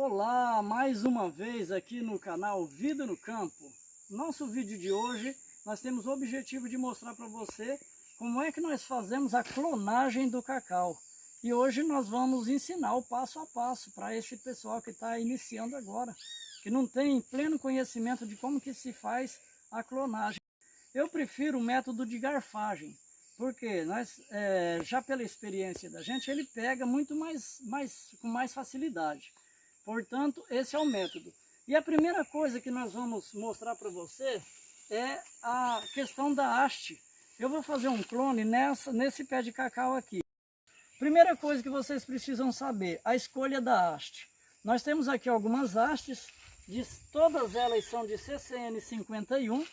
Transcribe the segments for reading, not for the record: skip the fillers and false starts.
Olá, mais uma vez aqui no canal Vida no Campo. Nosso vídeo de hoje, nós temos o objetivo de mostrar para você como é que nós fazemos a clonagem do cacau. E hoje nós vamos ensinar o passo a passo para esse pessoal que está iniciando agora, que não tem pleno conhecimento de como que se faz a clonagem. Eu prefiro o método de garfagem, porque nós, já pela experiência da gente, ele pega muito com mais facilidade. Portanto, esse é o método. E a primeira coisa que nós vamos mostrar para você é a questão da haste. Eu vou fazer um clone nesse pé de cacau aqui. Primeira coisa que vocês precisam saber, a escolha da haste. Nós temos aqui algumas hastes, todas elas são de CCN 51.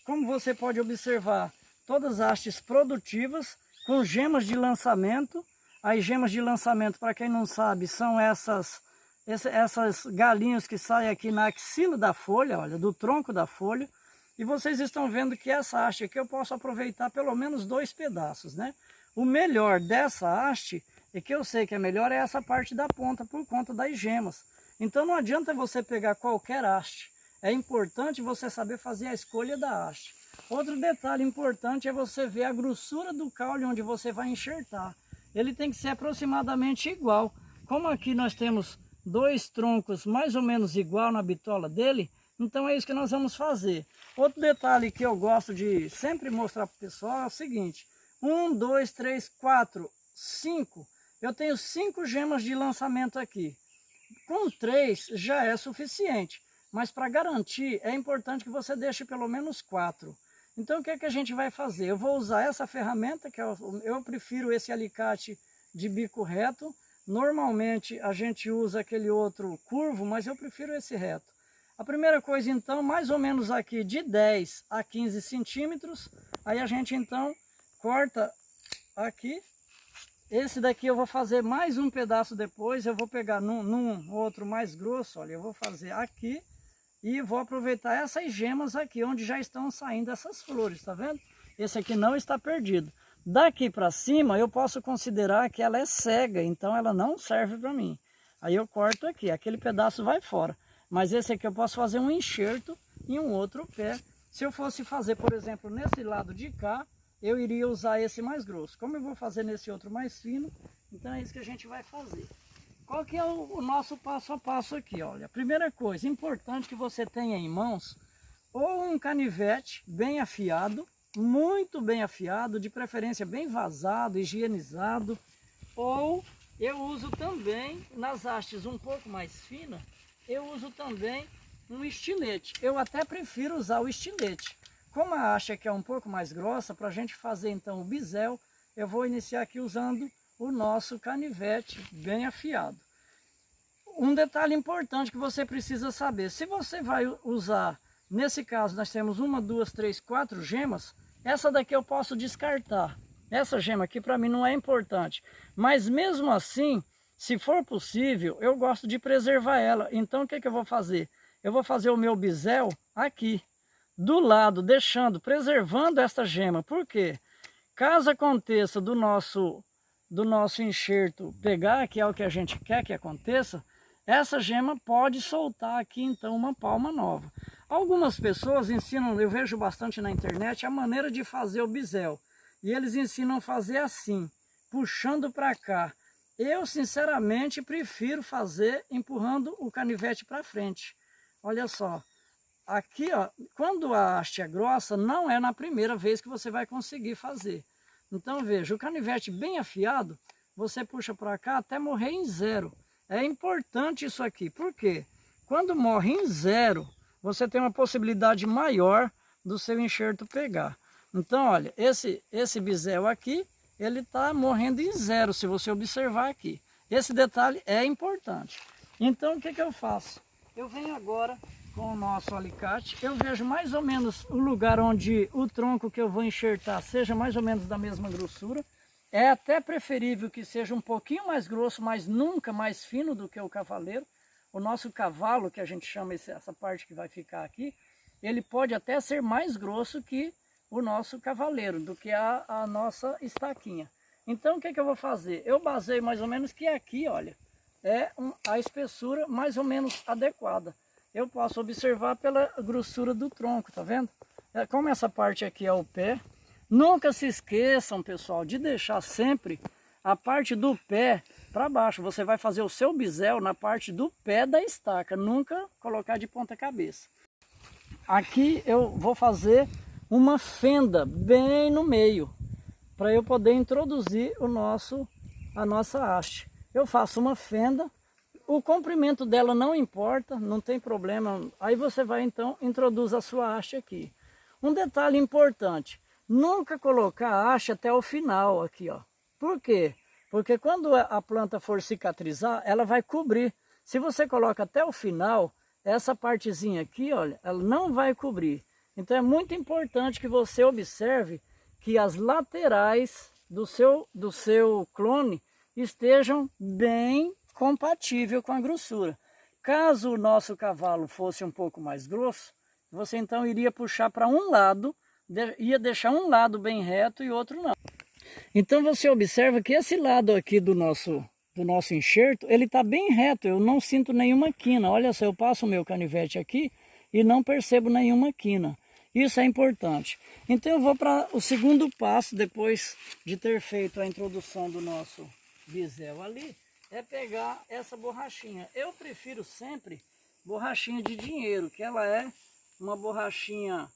Como você pode observar, todas hastes produtivas, com gemas de lançamento. As gemas de lançamento, para quem não sabe, são essas galinhas que saem aqui na axila da folha, olha, do tronco da folha. E vocês estão vendo que essa haste aqui eu posso aproveitar pelo menos 2 pedaços, né? O melhor dessa haste, e que eu sei que é melhor, é essa parte da ponta, por conta das gemas. Então não adianta você pegar qualquer haste. É importante você saber fazer a escolha da haste. Outro detalhe importante é você ver a grossura do caule onde você vai enxertar. Ele tem que ser aproximadamente igual. Como aqui nós temos 2 troncos mais ou menos igual na bitola dele, então é isso que nós vamos fazer. Outro detalhe que eu gosto de sempre mostrar para o pessoal é o seguinte: 1, 2, 3, 4, 5. Eu tenho 5 gemas de lançamento aqui. Com 3 já é suficiente, mas para garantir é importante que você deixe pelo menos 4. Então o que é que a gente vai fazer? Eu vou usar essa ferramenta, que eu prefiro esse alicate de bico reto. Normalmente a gente usa aquele outro curvo, mas eu prefiro esse reto. A primeira coisa então, mais ou menos aqui de 10 a 15 centímetros, aí a gente então corta aqui. Esse daqui eu vou fazer mais um pedaço depois, eu vou pegar num outro mais grosso, olha, eu vou fazer aqui e vou aproveitar essas gemas aqui, onde já estão saindo essas flores, tá vendo? Esse aqui não está perdido. Daqui para cima eu posso considerar que ela é cega, então ela não serve para mim. Aí eu corto aqui, aquele pedaço vai fora. Mas esse aqui eu posso fazer um enxerto em um outro pé. Se eu fosse fazer, por exemplo, nesse lado de cá, eu iria usar esse mais grosso. Como eu vou fazer nesse outro mais fino, então é isso que a gente vai fazer. Qual que é o nosso passo a passo aqui? Olha, a primeira coisa, importante que você tenha em mãos, ou um canivete bem afiado, muito bem afiado, de preferência bem vazado, higienizado, ou eu uso também, nas hastes um pouco mais finas, eu uso também um estilete. Eu até prefiro usar o estilete. Como a haste aqui é um pouco mais grossa, para a gente fazer então o bisel, eu vou iniciar aqui usando o nosso canivete bem afiado. Um detalhe importante que você precisa saber, se você vai usar, nesse caso nós temos 1, 2, 3, 4 gemas, essa daqui eu posso descartar. Essa gema aqui para mim não é importante, mas mesmo assim, se for possível, eu gosto de preservar ela. Então o que eu vou fazer? Eu vou fazer o meu bisel aqui, do lado, preservando esta gema. Por quê? Caso aconteça do nosso enxerto pegar, que é o que a gente quer que aconteça, essa gema pode soltar aqui então uma palma nova. Algumas pessoas ensinam, eu vejo bastante na internet, a maneira de fazer o bisel. E eles ensinam a fazer assim, puxando para cá. Eu sinceramente prefiro fazer empurrando o canivete para frente. Olha só, aqui ó, quando a haste é grossa, não é na primeira vez que você vai conseguir fazer. Então veja, o canivete bem afiado, você puxa para cá até morrer em 0. É importante isso aqui, por quê? Quando morre em 0, você tem uma possibilidade maior do seu enxerto pegar. Então olha, esse bisel aqui, ele está morrendo em 0, se você observar aqui. Esse detalhe é importante. Então o que eu faço? Eu venho agora com o nosso alicate, eu vejo mais ou menos o lugar onde o tronco que eu vou enxertar seja mais ou menos da mesma grossura. É até preferível que seja um pouquinho mais grosso, mas nunca mais fino do que o cavaleiro. O nosso cavalo, que a gente chama essa parte que vai ficar aqui, ele pode até ser mais grosso que o nosso cavaleiro, do que a nossa estaquinha. Então o que eu vou fazer? Eu baseio mais ou menos que aqui, olha, é a espessura mais ou menos adequada. Eu posso observar pela grossura do tronco, tá vendo? Como essa parte aqui é o pé, nunca se esqueçam, pessoal, de deixar sempre a parte do pé para baixo. Você vai fazer o seu bisel na parte do pé da estaca, nunca colocar de ponta cabeça. Aqui eu vou fazer uma fenda bem no meio, para eu poder introduzir a nossa haste. Eu faço uma fenda, o comprimento dela não importa, não tem problema. Aí você vai então, introduz a sua haste aqui. Um detalhe importante, nunca colocar a haste até o final aqui, ó. Por quê? Porque quando a planta for cicatrizar, ela vai cobrir. Se você coloca até o final, essa partezinha aqui, olha, ela não vai cobrir. Então é muito importante que você observe que as laterais do seu clone estejam bem compatível com a grossura. Caso o nosso cavalo fosse um pouco mais grosso, você então iria puxar para um lado, ia deixar um lado bem reto e outro não. Então você observa que esse lado aqui do nosso enxerto, ele está bem reto, eu não sinto nenhuma quina. Olha só, eu passo o meu canivete aqui e não percebo nenhuma quina. Isso é importante. Então eu vou para o segundo passo, depois de ter feito a introdução do nosso bisel ali, é pegar essa borrachinha. Eu prefiro sempre borrachinha de dinheiro, que ela é uma borrachinha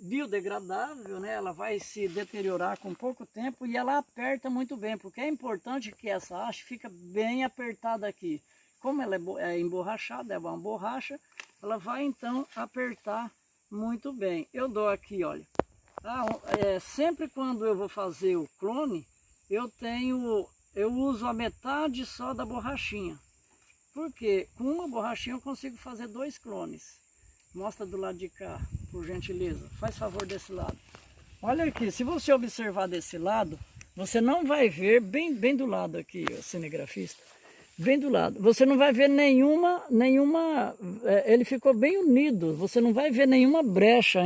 biodegradável, né? Ela vai se deteriorar com pouco tempo e ela aperta muito bem, porque é importante que essa haste fique bem apertada aqui. Como ela é emborrachada, é uma borracha, ela vai então apertar muito bem. Eu dou aqui, olha, sempre quando eu vou fazer o clone, eu uso a metade só da borrachinha, porque com uma borrachinha eu consigo fazer 2 clones. Mostra do lado de cá, por gentileza, faz favor desse lado. Olha aqui, se você observar desse lado, você não vai ver, bem do lado aqui, o cinegrafista, bem do lado, você não vai ver nenhuma, ele ficou bem unido, você não vai ver nenhuma brecha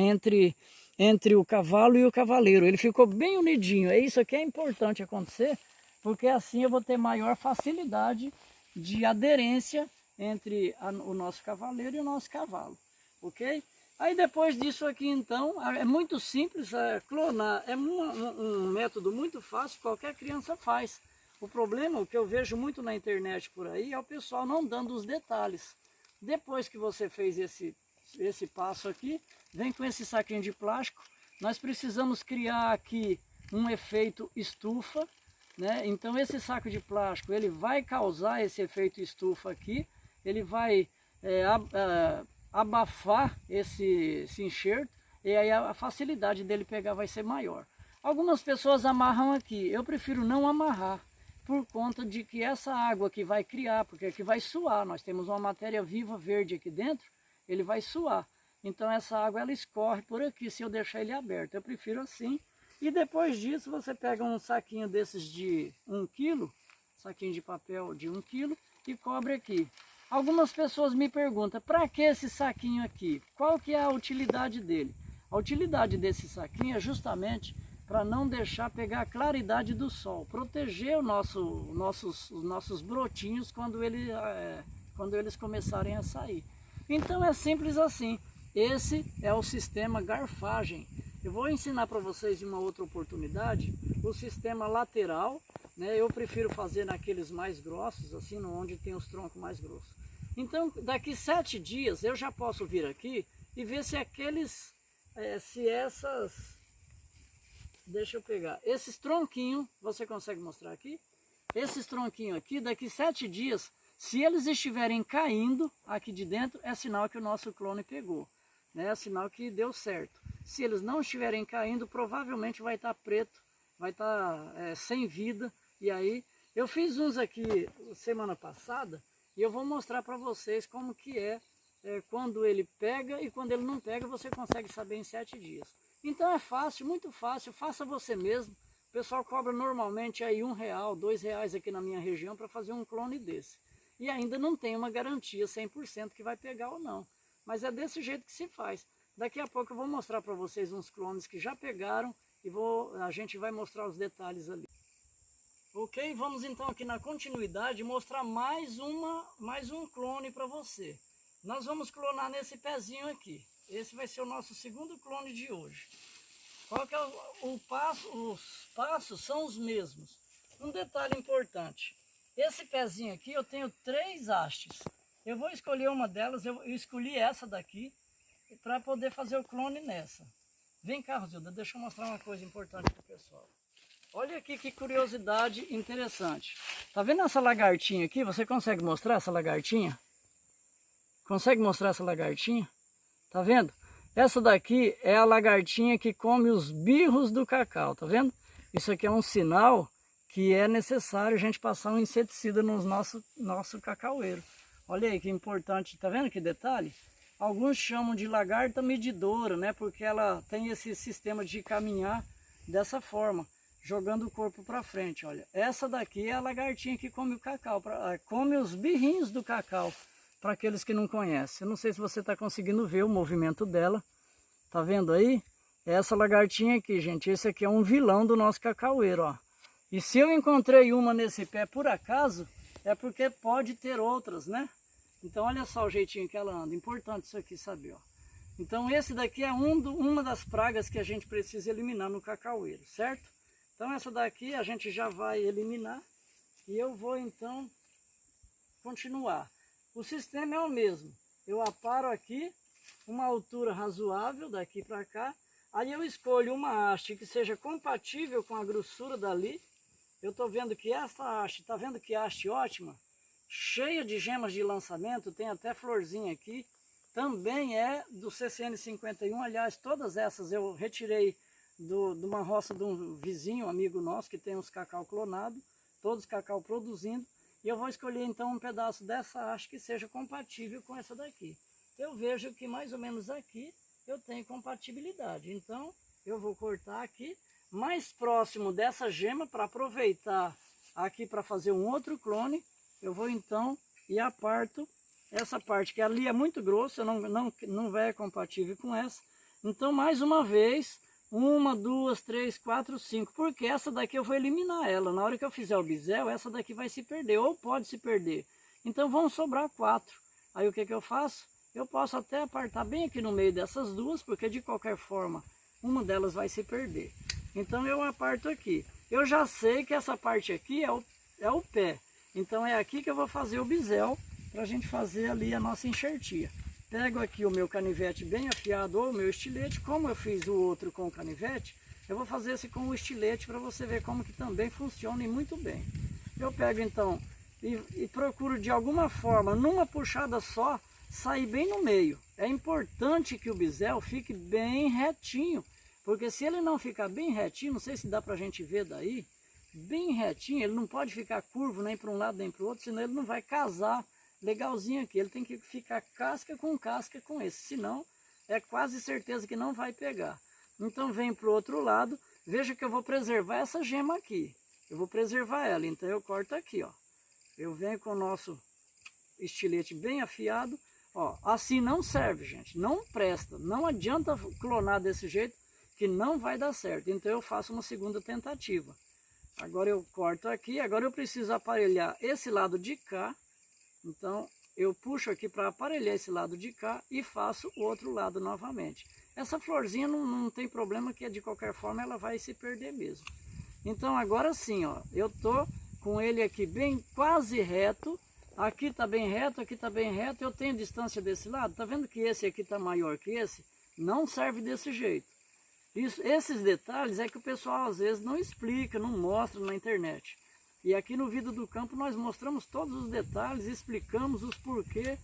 entre o cavalo e o cavaleiro, ele ficou bem unidinho. É isso que é importante acontecer, porque assim eu vou ter maior facilidade de aderência entre o nosso cavaleiro e o nosso cavalo, ok? Aí depois disso aqui então, é muito simples, clonar é um método muito fácil, qualquer criança faz. O problema, o que eu vejo muito na internet por aí, é o pessoal não dando os detalhes. Depois que você fez esse passo aqui, vem com esse saquinho de plástico. Nós precisamos criar aqui um efeito estufa, né? Então esse saco de plástico, ele vai causar esse efeito estufa aqui, ele vai abafar esse enxerto, e aí a facilidade dele pegar vai ser maior. Algumas pessoas amarram aqui, eu prefiro não amarrar, por conta de que essa água que vai criar, porque aqui vai suar, nós temos uma matéria viva verde aqui dentro, ele vai suar. Então essa água ela escorre por aqui se eu deixar ele aberto, eu prefiro assim. E depois disso você pega um saquinho desses de 1 kg, saquinho de papel de 1 kg, e cobre aqui. Algumas pessoas me perguntam, para que esse saquinho aqui? Qual que é a utilidade dele? A utilidade desse saquinho é justamente para não deixar pegar a claridade do sol, proteger os nossos brotinhos quando eles começarem a sair. Então é simples assim, esse é o sistema garfagem. Eu vou ensinar para vocês em uma outra oportunidade o sistema lateral, né? Eu prefiro fazer naqueles mais grossos, assim, onde tem os troncos mais grossos. Então daqui 7 dias eu já posso vir aqui e ver se deixa eu pegar, esses tronquinhos, você consegue mostrar aqui? Esses tronquinhos aqui, daqui 7 dias, se eles estiverem caindo aqui de dentro, é sinal que o nosso clone pegou, né? É sinal que deu certo. Se eles não estiverem caindo, provavelmente vai estar preto, vai estar sem vida. E aí, eu fiz uns aqui semana passada, e eu vou mostrar para vocês como que quando ele pega e quando ele não pega, você consegue saber em 7 dias. Então é fácil, muito fácil, faça você mesmo. O pessoal cobra normalmente aí R$1, R$2 aqui na minha região para fazer um clone desse. E ainda não tem uma garantia 100% que vai pegar ou não. Mas é desse jeito que se faz. Daqui a pouco eu vou mostrar para vocês uns clones que já pegaram e a gente vai mostrar os detalhes ali. Ok? Vamos então aqui na continuidade mostrar mais um clone para você. Nós vamos clonar nesse pezinho aqui. Esse vai ser o nosso segundo clone de hoje. Qual que é o passo? Os passos são os mesmos. Um detalhe importante. Esse pezinho aqui eu tenho 3 hastes. Eu vou escolher uma delas, eu escolhi essa daqui para poder fazer o clone nessa. Vem cá, Rosilda, deixa eu mostrar uma coisa importante para o pessoal. Olha aqui que curiosidade interessante. Tá vendo essa lagartinha aqui? Você consegue mostrar essa lagartinha? Consegue mostrar essa lagartinha? Tá vendo? Essa daqui é a lagartinha que come os birros do cacau, tá vendo? Isso aqui é um sinal que é necessário a gente passar um inseticida no nosso cacaueiro. Olha aí que importante, tá vendo que detalhe? Alguns chamam de lagarta medidora, né? Porque ela tem esse sistema de caminhar dessa forma, jogando o corpo para frente, olha. Essa daqui é a lagartinha que come o cacau, come os birrinhos do cacau, para aqueles que não conhecem. Eu não sei se você está conseguindo ver o movimento dela. Tá vendo aí? Essa lagartinha aqui, gente, esse aqui é um vilão do nosso cacaueiro, ó. E se eu encontrei uma nesse pé por acaso, é porque pode ter outras, né? Então olha só o jeitinho que ela anda, importante isso aqui saber, ó. Então esse daqui é uma das pragas que a gente precisa eliminar no cacaueiro, certo? Então essa daqui a gente já vai eliminar e eu vou então continuar. O sistema é o mesmo, eu aparo aqui uma altura razoável daqui para cá, aí eu escolho uma haste que seja compatível com a grossura dali. Eu estou vendo que essa haste, tá vendo que haste ótima? Cheia de gemas de lançamento, tem até florzinha aqui, também é do CCN 51, aliás, todas essas eu retirei de uma roça de um vizinho, amigo nosso, que tem uns cacau clonado, todos cacau produzindo, e eu vou escolher então um pedaço dessa haste que seja compatível com essa daqui. Eu vejo que mais ou menos aqui eu tenho compatibilidade, então eu vou cortar aqui, mais próximo dessa gema, para aproveitar aqui para fazer um outro clone. Eu vou então e aparto essa parte que ali é muito grossa, não vai compatível com essa. Então mais uma vez, 1, 2, 3, 4, 5, porque essa daqui eu vou eliminar ela. Na hora que eu fizer o bisel, essa daqui vai se perder, ou pode se perder. Então vão sobrar 4. Aí o que eu faço? Eu posso até apartar bem aqui no meio dessas duas, porque de qualquer forma, uma delas vai se perder. Então eu aparto aqui. Eu já sei que essa parte aqui é o pé. Então é aqui que eu vou fazer o bisel, para a gente fazer ali a nossa enxertia. Pego aqui o meu canivete bem afiado ou o meu estilete. Como eu fiz o outro com o canivete, eu vou fazer esse com o estilete para você ver como que também funciona e muito bem. Eu pego então e procuro de alguma forma, numa puxada só, sair bem no meio. É importante que o bisel fique bem retinho, porque se ele não ficar bem retinho, não sei se dá para a gente ver daí, bem retinho, ele não pode ficar curvo nem para um lado nem para o outro, senão ele não vai casar legalzinho aqui. Ele tem que ficar casca com esse, senão é quase certeza que não vai pegar. Então vem para o outro lado, veja que eu vou preservar essa gema aqui, eu vou preservar ela, então eu corto aqui, ó. Eu venho com o nosso estilete bem afiado, ó, assim não serve, gente, não presta, não adianta clonar desse jeito que não vai dar certo. Então eu faço uma segunda tentativa. Agora eu corto aqui, agora eu preciso aparelhar esse lado de cá. Então eu puxo aqui para aparelhar esse lado de cá e faço o outro lado novamente. Essa florzinha não tem problema, que de qualquer forma ela vai se perder mesmo. Então agora sim, ó, eu tô com ele aqui bem quase reto. Aqui está bem reto, aqui está bem reto. Eu tenho distância desse lado. Tá vendo que esse aqui está maior que esse? Não serve desse jeito. Esses detalhes é que o pessoal às vezes não explica, não mostra na internet. E aqui no Vida do Campo nós mostramos todos os detalhes, explicamos os porquê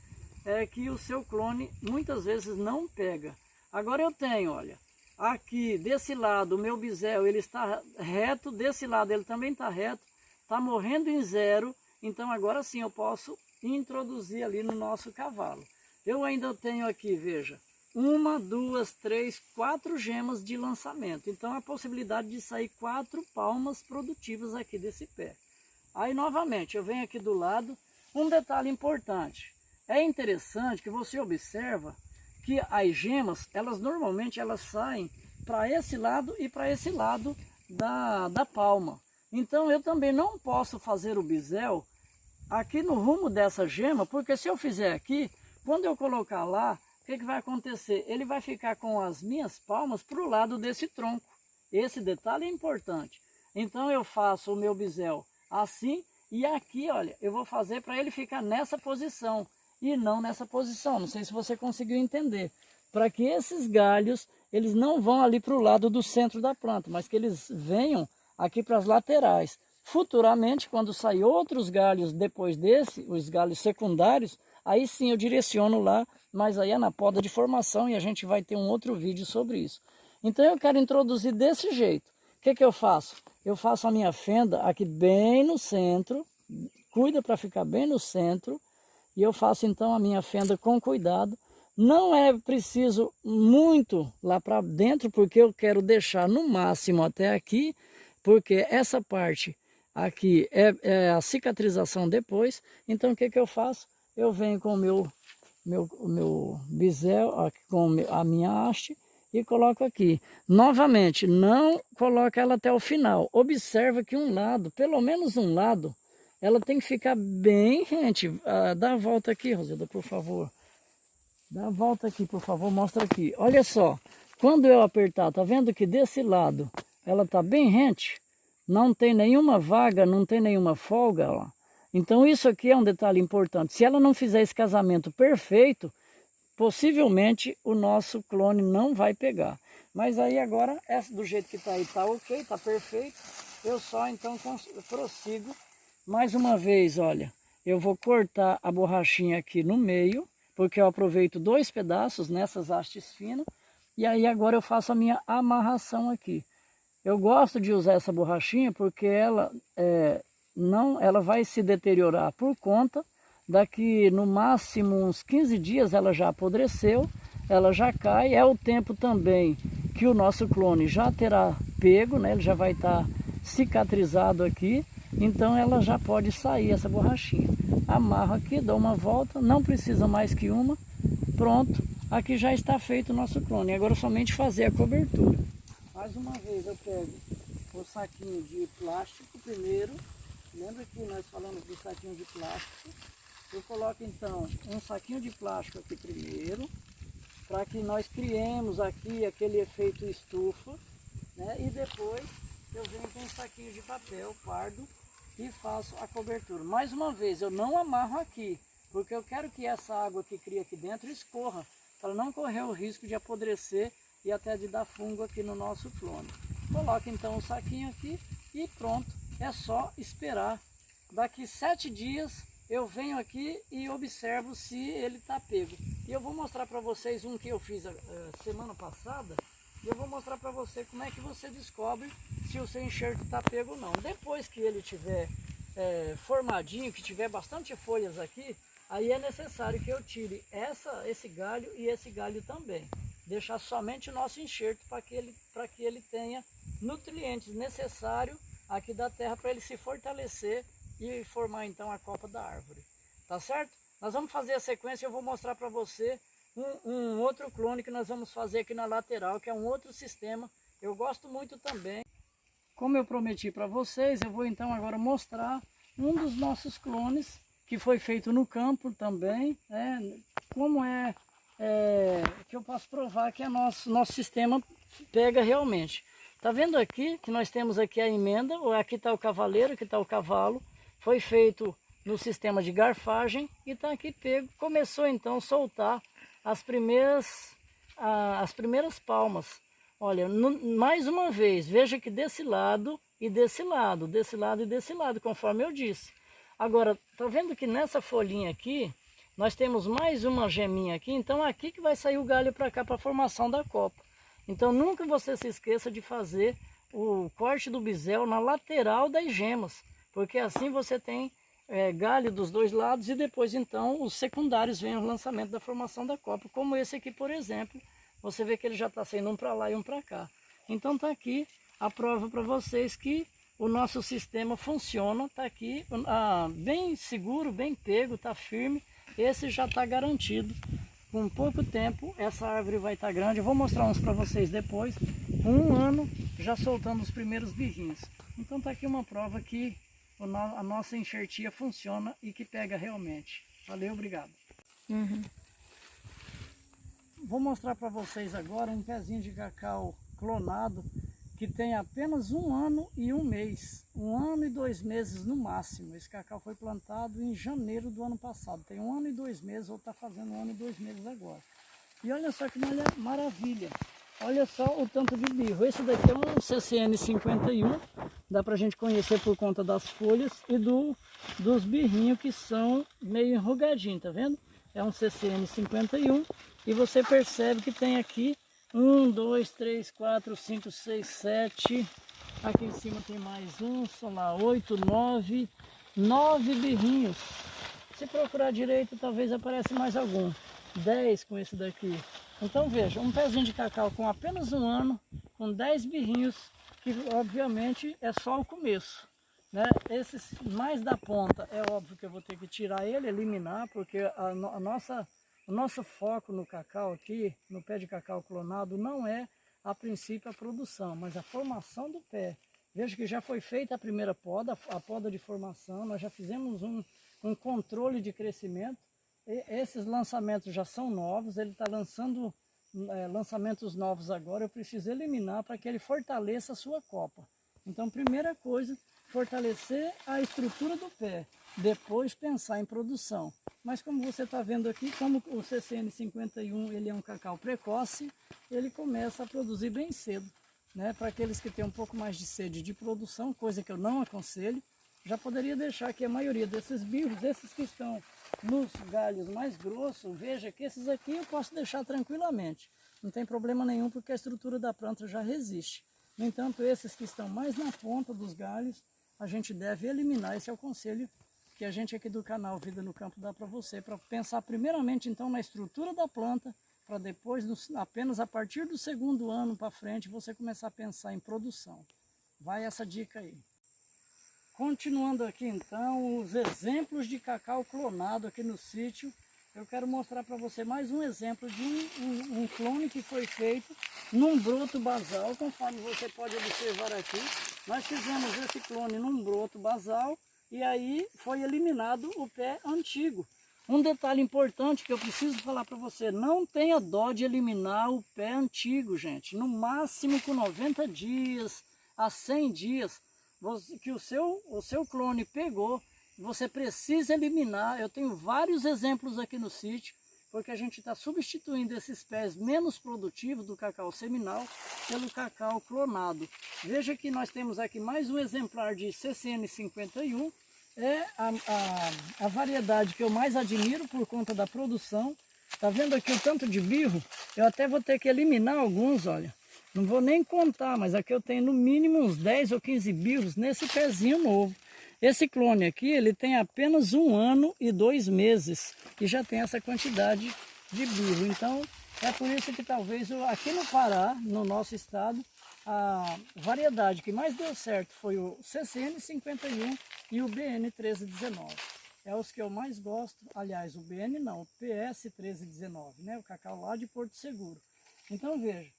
que o seu clone muitas vezes não pega. Agora eu tenho, olha, aqui desse lado o meu bisel ele está reto, desse lado ele também está reto, está morrendo em 0, então agora sim eu posso introduzir ali no nosso cavalo. Eu ainda tenho aqui, veja, 1, 2, 3, 4 gemas de lançamento. Então a possibilidade de sair 4 palmas produtivas aqui desse pé. Aí novamente eu venho aqui do lado, um detalhe importante. É interessante que você observa que as gemas, normalmente elas saem para esse lado e para esse lado da palma. Então eu também não posso fazer o bisel aqui no rumo dessa gema, porque se eu fizer aqui, quando eu colocar lá, o que vai acontecer? Ele vai ficar com as minhas palmas para o lado desse tronco. Esse detalhe é importante. Então eu faço o meu bisel assim, e aqui, olha, eu vou fazer para ele ficar nessa posição e não nessa posição. Não sei se você conseguiu entender. Para que esses galhos, eles não vão ali para o lado do centro da planta, mas que eles venham aqui para as laterais. Futuramente, quando sair outros galhos depois desse, os galhos secundários, aí sim eu direciono lá, mas aí é na poda de formação e a gente vai ter um outro vídeo sobre isso. Então eu quero introduzir desse jeito. O que eu faço? Eu faço a minha fenda aqui bem no centro, cuida para ficar bem no centro, e eu faço então a minha fenda com cuidado. Não é preciso muito lá para dentro, porque eu quero deixar no máximo até aqui, porque essa parte aqui é a cicatrização depois. Então o que eu faço? Eu venho com o meu bisel, aqui, com a minha haste, e coloco aqui. Novamente, não coloca ela até o final. Observa que um lado, pelo menos um lado, ela tem que ficar bem rente. Dá a volta aqui, Rosilda, por favor. Dá a volta aqui, por favor, mostra aqui. Olha só, quando eu apertar, tá vendo que desse lado ela tá bem rente? Não tem nenhuma vaga, não tem nenhuma folga lá. Então isso aqui é um detalhe importante. Se ela não fizer esse casamento perfeito, possivelmente o nosso clone não vai pegar. Mas aí agora, essa do jeito que está aí, tá ok, tá perfeito. Eu só então prossigo. Mais uma vez, olha, eu vou cortar a borrachinha aqui no meio, porque eu aproveito 2 pedaços nessas hastes finas. E aí agora eu faço a minha amarração aqui. Eu gosto de usar essa borrachinha porque ela vai se deteriorar por conta daqui no máximo uns 15 dias ela já apodreceu, ela já cai. É o tempo também que o nosso clone já terá pego, né? Ele já vai estar cicatrizado aqui, então ela já pode sair essa borrachinha. Amarro aqui, dou uma volta, não precisa mais que uma, pronto, aqui já está feito o nosso clone. Agora é somente fazer a cobertura. Mais uma vez eu pego o saquinho de plástico primeiro. Lembra que nós falamos do saquinho de plástico? Eu coloco então um saquinho de plástico aqui primeiro, para que nós criemos aqui aquele efeito estufa, né? E depois eu venho com um saquinho de papel pardo e faço a cobertura. Mais uma vez, eu não amarro aqui, porque eu quero que essa água que cria aqui dentro escorra, para não correr o risco de apodrecer e até de dar fungo aqui no nosso clone. Coloco então o saquinho aqui e pronto, é só esperar. Daqui 7 dias eu venho aqui e observo se ele está pego. E eu vou mostrar para vocês um que eu fiz semana passada, e eu vou mostrar para você como é que você descobre se o seu enxerto está pego ou não. Depois que ele tiver formadinho, que tiver bastante folhas aqui, aí é necessário que eu tire esse galho e esse galho também. Deixar somente o nosso enxerto para que ele tenha nutrientes necessários aqui da terra para ele se fortalecer e formar então a copa da árvore. Tá certo? Nós vamos fazer a sequência e eu vou mostrar para você um outro clone que nós vamos fazer aqui na lateral, que é um outro sistema. Eu gosto muito também. Como eu prometi para vocês, eu vou então agora mostrar um dos nossos clones que foi feito no campo também, como que eu posso provar que nosso sistema pega realmente. Tá vendo aqui que nós temos aqui a emenda, aqui está o cavaleiro, aqui está o cavalo, foi feito no sistema de garfagem e está aqui pego. Começou então a soltar as primeiras palmas. Olha, mais uma vez, veja que desse lado e desse lado, desse lado e desse lado, conforme eu disse. Agora, tá vendo que nessa folhinha aqui, nós temos mais uma geminha aqui, então é aqui que vai sair o galho para cá, para a formação da copa. Então nunca você se esqueça de fazer o corte do bisel na lateral das gemas, porque assim você tem galho dos 2 lados e depois então os secundários vêm o lançamento da formação da copa, como esse aqui, por exemplo. Você vê que ele já está saindo um para lá e um para cá. Então está aqui a prova para vocês que o nosso sistema funciona, está aqui bem seguro, bem pego, está firme. Esse já está garantido. Com pouco tempo essa árvore vai estar grande. Eu vou mostrar uns para vocês depois. um ano já soltando os primeiros birrinhos. Então tá aqui uma prova que a nossa enxertia funciona e que pega realmente. Valeu, obrigado. Vou mostrar para vocês agora um pezinho de cacau clonado que tem apenas 1 ano e 1 mês. 1 ano e 2 meses no máximo. Esse cacau foi plantado em janeiro do ano passado. Tem 1 ano e 2 meses, ou está fazendo 1 ano e 2 meses agora. E olha só que maravilha. Olha só o tanto de birro. Esse daqui é um CCN 51. Dá para a gente conhecer por conta das folhas e dos birrinhos que são meio enrugadinhos, tá vendo? É um CCN 51 e você percebe que tem aqui 1, 2, 3, 4, 5, 6, 7. Aqui em cima tem mais um, são lá 8, 9 birrinhos. Se procurar direito, talvez apareça mais algum. 10 com esse daqui. Então veja, um pezinho de cacau com apenas 1 ano, com 10 birrinhos, que obviamente é só o começo, né? Esses mais da ponta, é óbvio que eu vou ter que tirar ele, eliminar, porque o nosso foco no cacau aqui, no pé de cacau clonado, não é a princípio a produção, mas a formação do pé. Veja que já foi feita a primeira poda, a poda de formação, nós já fizemos um controle de crescimento. Esses lançamentos já são novos, ele está lançando lançamentos novos agora, eu preciso eliminar para que ele fortaleça a sua copa. Então, primeira coisa, fortalecer a estrutura do pé, depois pensar em produção. Mas como você está vendo aqui, como o CCN 51 ele é um cacau precoce, ele começa a produzir bem cedo, né? Para aqueles que têm um pouco mais de sede de produção, coisa que eu não aconselho, já poderia deixar que a maioria desses birros, esses que estão nos galhos mais grossos, veja que esses aqui eu posso deixar tranquilamente. Não tem problema nenhum porque a estrutura da planta já resiste. No entanto, esses que estão mais na ponta dos galhos, a gente deve eliminar. Esse é o conselho que a gente aqui do canal Vida no Campo dá para você, para pensar primeiramente então na estrutura da planta, para depois, apenas a partir do 2º ano para frente, você começar a pensar em produção. Vai essa dica aí. Continuando aqui então, os exemplos de cacau clonado aqui no sítio, eu quero mostrar para você mais um exemplo de um clone que foi feito num broto basal, conforme você pode observar aqui. Nós fizemos esse clone num broto basal e aí foi eliminado o pé antigo. Um detalhe importante que eu preciso falar para você, não tenha dó de eliminar o pé antigo, gente. No máximo com 90 dias a 100 dias, que o seu clone pegou, você precisa eliminar. Eu tenho vários exemplos aqui no sítio, porque a gente está substituindo esses pés menos produtivos do cacau seminal pelo cacau clonado. Veja que nós temos aqui mais um exemplar de CCN 51, é a variedade que eu mais admiro por conta da produção. Tá vendo aqui o tanto de birro? Eu até vou ter que eliminar alguns, olha. Não vou nem contar, mas aqui eu tenho no mínimo uns 10 ou 15 birros nesse pezinho novo. Esse clone aqui, ele tem apenas 1 ano e 2 meses e já tem essa quantidade de birro. Então, é por isso que talvez aqui no Pará, no nosso estado, a variedade que mais deu certo foi o CCN 51 e o BN 1319. É os que eu mais gosto. Aliás, o BN não, o PS 1319, né? O cacau lá de Porto Seguro. Então, veja.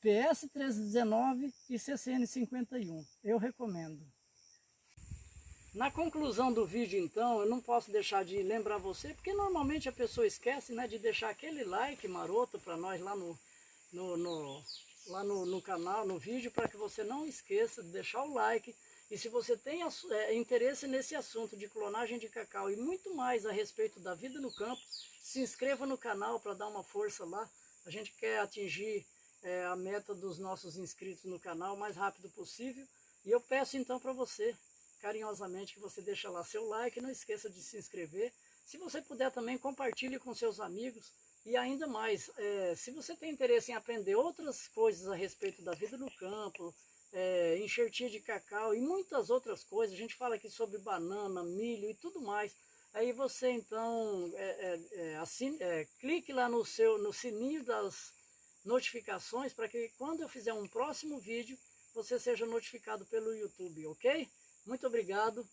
PS 1319 e CCN 51, eu recomendo. Na conclusão do vídeo então, eu não posso deixar de lembrar você, porque normalmente a pessoa esquece, né, de deixar aquele like maroto para nós lá no canal, no vídeo, para que você não esqueça de deixar o like. E se você tem interesse nesse assunto de clonagem de cacau e muito mais a respeito da vida no campo, se inscreva no canal para dar uma força lá. A gente quer atingir a meta dos nossos inscritos no canal o mais rápido possível. E eu peço então para você, carinhosamente, que você deixe lá seu like, não esqueça de se inscrever. Se você puder também, compartilhe com seus amigos. E ainda mais, se você tem interesse em aprender outras coisas a respeito da vida no campo, enxertia de cacau e muitas outras coisas, a gente fala aqui sobre banana, milho e tudo mais. Aí você então clique lá no sininho das notificações para que quando eu fizer um próximo vídeo você seja notificado pelo YouTube, ok? Muito obrigado